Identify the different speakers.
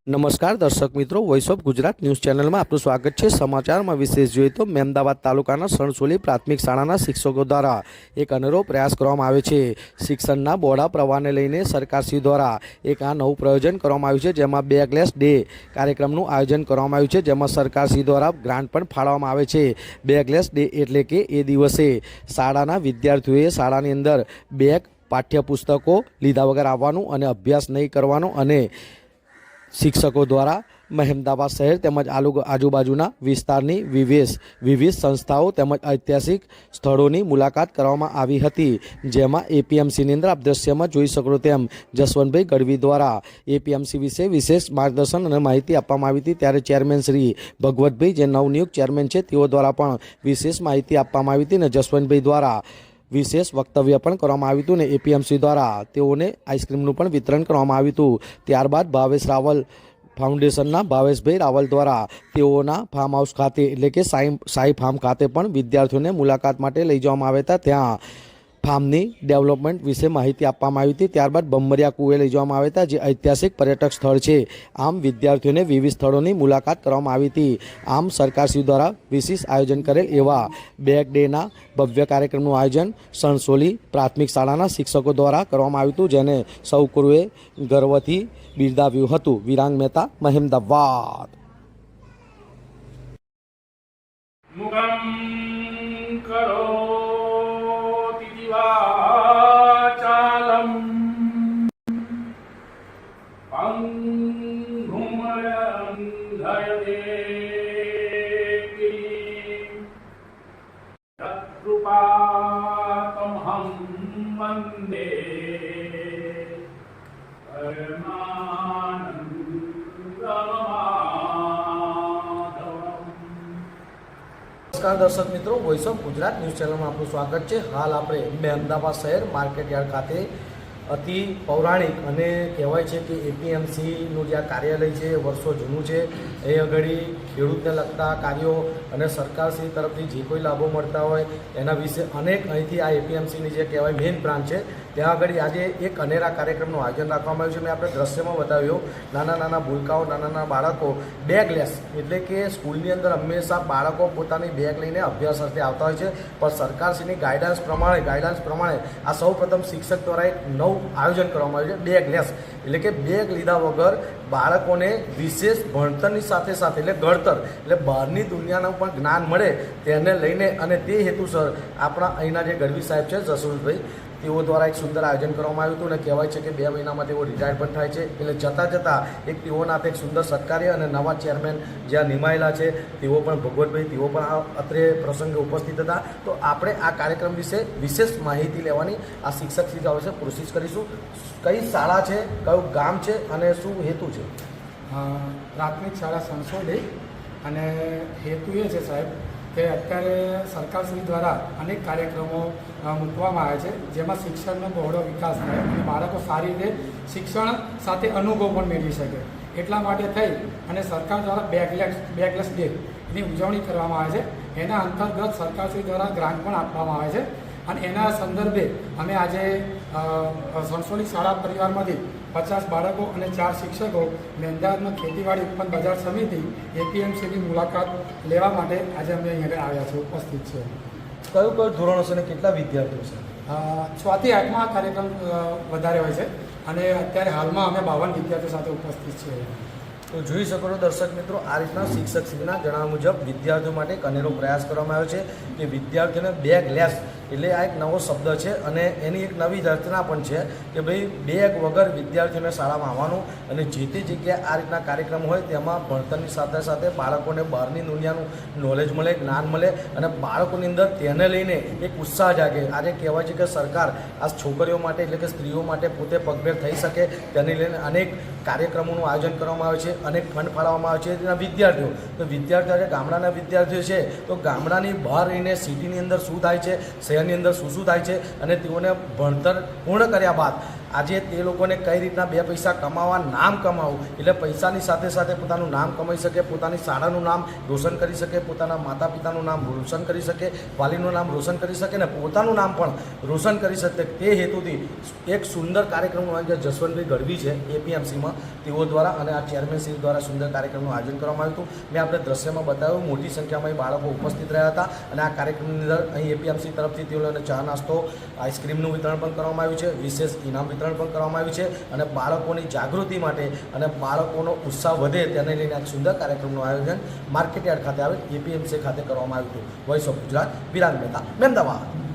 Speaker 1: નમસ્કાર દર્શક મિત્રો, વોઇસ ઓફ ગુજરાત ન્યૂઝ ચેનલમાં આપનું સ્વાગત છે। સમાચારમાં વિશેષ જોઈએ તો મહેમદાવાદ તાલુકાના સણસોલી પ્રાથમિક શાળાના શિક્ષકો દ્વારા એક અનેરો પ્રયાસ કરવામાં આવ્યો છે। શિક્ષણના બહોળા પ્રવાહને લઈને સરકારશ્રી દ્વારા એક આ નવું પ્રયોજન કરવામાં આવ્યું છે, જેમાં બેગલેસ ડે કાર્યક્રમનું આયોજન કરવામાં આવ્યું છે, જેમાં સરકારશ્રી દ્વારા ગ્રાન્ટ પણ ફાળવવામાં આવે છે। બેગલેસ ડે એટલે કે એ દિવસે શાળાના વિદ્યાર્થીઓએ શાળાની અંદર બેગ, પાઠ્યપુસ્તકો લીધા વગર આવવાનું અને અભ્યાસ નહીં કરવાનો અને શિક્ષકો દ્વારા મહેમદાવાદ શહેર તેમજ આજુબાજુના વિસ્તારની વિવિધ સંસ્થાઓ તેમજ ઐતિહાસિક સ્થળોની મુલાકાત કરવામાં આવી હતી, જેમાં એપીએમસીની અંદર આપ દ્રશ્યમાં જોઈ શકો તેમ જસવંતભાઈ ગઢવી દ્વારા એપીએમસી વિશે વિશેષ માર્ગદર્શન અને માહિતી આપવામાં આવી હતી। ત્યારે ચેરમેન શ્રી ભગવતભાઈ, જે નવનિયુક્ત ચેરમેન છે, તેઓ દ્વારા પણ વિશેષ માહિતી આપવામાં આવી હતી અને જસવંતભાઈ દ્વારા વિશેષ વક્તવ્ય પણ કરવામાં આવ્યું હતું અને એપીએમસી દ્વારા તેઓને આઈસ્ક્રીમનું પણ વિતરણ કરવામાં આવ્યું હતું। ત્યારબાદ ભાવેશ રાવલ ફાઉન્ડેશનના ભાવેશભાઈ રાવલ દ્વારા તેઓના ફાર્મ હાઉસ ખાતે એટલે કે સાઈ ફાર્મ ખાતે પણ વિદ્યાર્થીઓને મુલાકાત માટે લઈ જવામાં આવ્યા હતા। ત્યાં ફાર્મની ડેવલપમેન્ટ વિશે માહિતી આપવામાં આવી હતી। ત્યારબાદ બમ્બરિયા કુએ લઈ જવામાં આવ્યા હતા, જે ઐતિહાસિક પર્યટક સ્થળ છે। આમ વિદ્યાર્થીઓને વિવિધ સ્થળોની મુલાકાત કરવામાં આવી હતી। આમ સરકારશ્રી દ્વારા વિશેષ આયોજન કરેલ એવા બેગ ડેના ભવ્ય કાર્યક્રમનું આયોજન સણસોલી પ્રાથમિક શાળાના શિક્ષકો દ્વારા કરવામાં આવ્યું હતું, જેને સૌ કોઈએ ગર્વથી બિરદાવ્યું હતું। વિરાંગ મહેતા, મહેમદાવાદ।
Speaker 2: वाचालं पंगुमलंघयते तत्कृपातमहं वन्दे
Speaker 1: નમસ્કાર દર્શક મિત્રો, વોઇસ ઓફ ગુજરાત ન્યૂઝ ચેનલમાં આપનું સ્વાગત છે। હાલ આપણે મહેમદાવાદ શહેર માર્કેટ યાર્ડ ખાતે અતિ પૌરાણિક અને કહેવાય છે કે એપીએમસીનું જે આ કાર્યાલય છે વર્ષો જૂનું છે। એ આગળ ખેડૂતને લગતા કાર્યો અને સરકારશ્રી તરફથી જે કોઈ લાભો મળતા હોય એના વિશે અનેક અહીંથી આ એપીએમસીની જે કહેવાય મેઇન બ્રાન્ચ છે ત્યાં આગળ આજે એક અનેરા કાર્યક્રમનું આયોજન રાખવામાં આવ્યું છે। મેં આપણે દ્રશ્યમાં બતાવ્યું, નાના ભૂલકાઓ, નાના બાળકો બેગલેસ એટલે કે સ્કૂલની અંદર હંમેશા બાળકો પોતાની બેગ લઈને અભ્યાસ અર્થે આવતા હોય છે, પણ સરકારશ્રીની ગાઈડન્સ પ્રમાણે આ સૌ પ્રથમ શિક્ષક દ્વારા એક નવું આયોજન કરવામાં આવ્યું છે, બેગલેસ એટલે કે બેગ લીધા વગર બાળકોને વિશેષ ભણતરની સાથે એટલે ઘડતર એટલે બહારની દુનિયાનું પણ જ્ઞાન મળે તેને લઈને અને તે હેતુસર આપણા અહીંના જે ગઢવી સાહેબ છે જસવંતભાઈ, તેઓ દ્વારા એક સુંદર આયોજન કરવામાં આવ્યું હતું અને કહેવાય છે કે 2 મહિનામાં તેઓ રિટાયર પણ થાય છે। એટલે જતાં એક તેઓના હાથે એક સુંદર સત્કાર્ય અને નવા ચેરમેન જ્યાં નિમાયેલા છે તેઓ પણ ભગવતભાઈ, તેઓ પણ આ અત્રે પ્રસંગે ઉપસ્થિત હતા। તો આપણે આ કાર્યક્રમ વિશે વિશેષ માહિતી લેવાની આ શિક્ષક શ્રી વિશે કોશિશ કરીશું। કઈ શાળા છે, કયું ગામ છે અને શું હેતુ છે?
Speaker 3: પ્રાથમિક શાળા સણસોલી, અને હેતુ એ છે સાહેબ કે અત્યારે સરકારશ્રી દ્વારા અનેક કાર્યક્રમો મૂકવામાં આવે છે, જેમાં શિક્ષણનો બહોળો વિકાસ થાય અને બાળકો સારી રીતે શિક્ષણ સાથે અનુભવ પણ મેળવી શકે। એટલા માટે થઈ અને સરકાર દ્વારા બેગલેસ ડે ની ઉજવણી કરવામાં આવે છે। એના અંતર્ગત સરકારશ્રી દ્વારા ગ્રાન્ટ પણ આપવામાં આવે છે અને એના સંદર્ભે અમે આજે સણસોલી શાળા પરિવારમાંથી 50 બાળકો અને 4 શિક્ષકો મહેમદાવાદમાં ખેતીવાડી ઉત્પન્ન બજાર સમિતિ એપીએમસીની મુલાકાત લેવા માટે આજે અમે અહીંયા આવ્યા છીએ, ઉપસ્થિત છે।
Speaker 1: કયું ધોરણ હશે અને કેટલા વિદ્યાર્થીઓ છે?
Speaker 3: 6 થી 8માં આ કાર્યક્રમ વધારે હોય છે અને અત્યારે હાલમાં અમે 52 વિદ્યાર્થીઓ સાથે ઉપસ્થિત છીએ।
Speaker 1: તો જોઈ શકો છો દર્શક મિત્રો, આ રીતના શિક્ષકશ્રીના જણાવ્યા મુજબ વિદ્યાર્થીઓ માટે એક અનેરો પ્રયાસ કરવામાં આવ્યો છે કે વિદ્યાર્થીઓને બેગલેસ એટલે આ એક નવો શબ્દ છે અને એની એક નવી રચના પણ છે કે ભાઈ બેગ વગર વિદ્યાર્થીઓને શાળામાં આવવાનું અને જે તે જગ્યાએ આ રીતના કાર્યક્રમ હોય તેમાં ભણતરની સાથે બાળકોને બહારની દુનિયાનું નોલેજ મળે, જ્ઞાન મળે અને બાળકોની અંદર તેને લઈને એક ઉત્સાહ જાગે। આજે કહેવાય છે કે સરકાર આ છોકરીઓ માટે એટલે કે સ્ત્રીઓ માટે પોતે પગભેર થઈ શકે તેને લઈને અનેક કાર્યક્રમોનું આયોજન કરવામાં આવે છે, અનેક ફંડ ફાળવવામાં આવે છે તેના વિદ્યાર્થીઓ। તો વિદ્યાર્થીઓ આજે ગામડાના વિદ્યાર્થીઓ છે તો ગામડાની બહાર રહીને સિટીની અંદર શું થાય છે, શહેરની અંદર શું થાય છે અને તેઓને ભણતર પૂર્ણ કર્યા બાદ આજે તે લોકોને કઈ રીતના બે પૈસા કમાવા, નામ કમાવવું, એટલે પૈસાની સાથે સાથે પોતાનું નામ કમાઈ શકે, પોતાની શાળાનું નામ રોશન કરી શકે, પોતાના માતા પિતાનું નામ રોશન કરી શકે, વાલીનું નામ રોશન કરી શકે ને પોતાનું નામ પણ રોશન કરી શકે. તે હેતુથી એક સુંદર કાર્યક્રમનું આયોજન જસવંતભાઈ ગઢવી છે એપીએમસીમાં, તેઓ દ્વારા અને આ ચેરમેનશ્રી દ્વારા સુંદર કાર્યક્રમનું આયોજન કરવામાં આવ્યું હતું. મેં આપણે દ્રશ્યમાં બતાવ્યું, મોટી સંખ્યામાં અહીં બાળકો ઉપસ્થિત રહ્યા હતા અને આ કાર્યક્રમની અંદર અહીં એપીએમસી તરફથી તેઓને ચા નાસ્તો, આઈસ્ક્રીમનું વિતરણ પણ કરવામાં આવ્યું છે, વિશેષ ઇનામ વિતરણ પણ કરવામાં આવ્યું છે અને બાળકોની જાગૃતિ માટે અને બાળકોનો ઉત્સાહ વધે તેને લઈને એક સુંદર કાર્યક્રમનું આયોજન માર્કેટયાર્ડ ખાતે આવેલ એપીએમસી ખાતે કરવામાં આવ્યું હતું. Voice of Gujarat, Virag Mehta, Mehmedabad.